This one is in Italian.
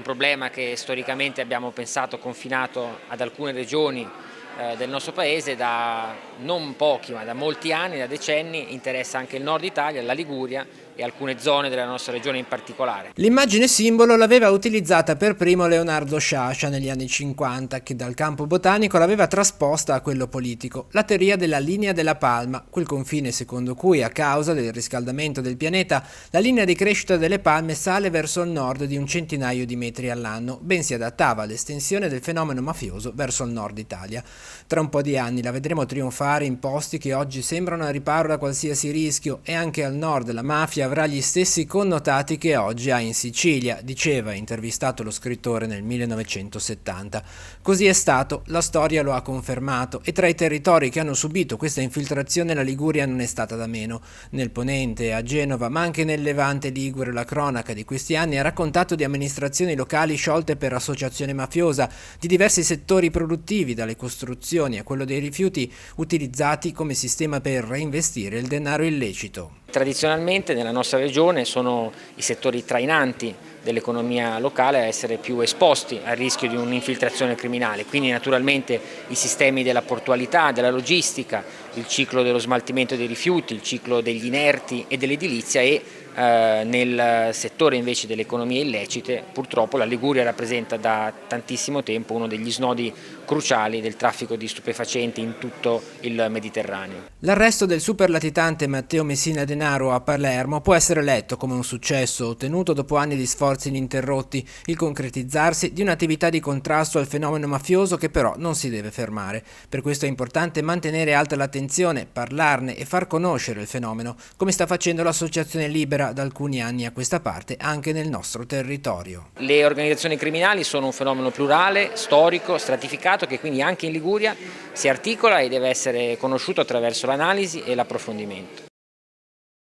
un problema che storicamente abbiamo pensato confinato ad alcune regioni del nostro paese da non pochi ma da molti anni, da decenni, interessa anche il nord Italia, la Liguria e alcune zone della nostra regione in particolare. L'immagine simbolo l'aveva utilizzata per primo Leonardo Sciascia negli anni 50, che dal campo botanico l'aveva trasposta a quello politico, la teoria della linea della palma, quel confine secondo cui a causa del riscaldamento del pianeta la linea di crescita delle palme sale verso il nord di un centinaio di metri all'anno, ben si adattava all'estensione del fenomeno mafioso verso il nord Italia. Tra un po' di anni la vedremo trionfare in posti che oggi sembrano a riparo da qualsiasi rischio e anche al nord la mafia avrà gli stessi connotati che oggi ha in Sicilia, diceva intervistato lo scrittore nel 1970. Così è stato, la storia lo ha confermato e tra i territori che hanno subito questa infiltrazione la Liguria non è stata da meno. Nel Ponente, a Genova, ma anche nel Levante ligure la cronaca di questi anni ha raccontato di amministrazioni locali sciolte per associazione mafiosa, di diversi settori produttivi, dalle costruzioni a quello dei rifiuti, utilizzati come sistema per reinvestire il denaro illecito. Tradizionalmente nella nostra regione sono i settori trainanti dell'economia locale a essere più esposti al rischio di un'infiltrazione criminale, quindi naturalmente i sistemi della portualità, della logistica, il ciclo dello smaltimento dei rifiuti, il ciclo degli inerti e dell'edilizia e nel settore invece delle economie illecite purtroppo la Liguria rappresenta da tantissimo tempo uno degli snodi cruciali del traffico di stupefacenti in tutto il Mediterraneo. L'arresto del superlatitante Matteo Messina Denaro a Palermo può essere letto come un successo ottenuto dopo anni di sforzi ininterrotti, il concretizzarsi di un'attività di contrasto al fenomeno mafioso che però non si deve fermare. Per questo è importante mantenere alta l'attenzione, parlarne e far conoscere il fenomeno, come sta facendo l'Associazione Libera da alcuni anni a questa parte anche nel nostro territorio. Le organizzazioni criminali sono un fenomeno plurale, storico, stratificato che quindi anche in Liguria si articola e deve essere conosciuto attraverso l'analisi e l'approfondimento.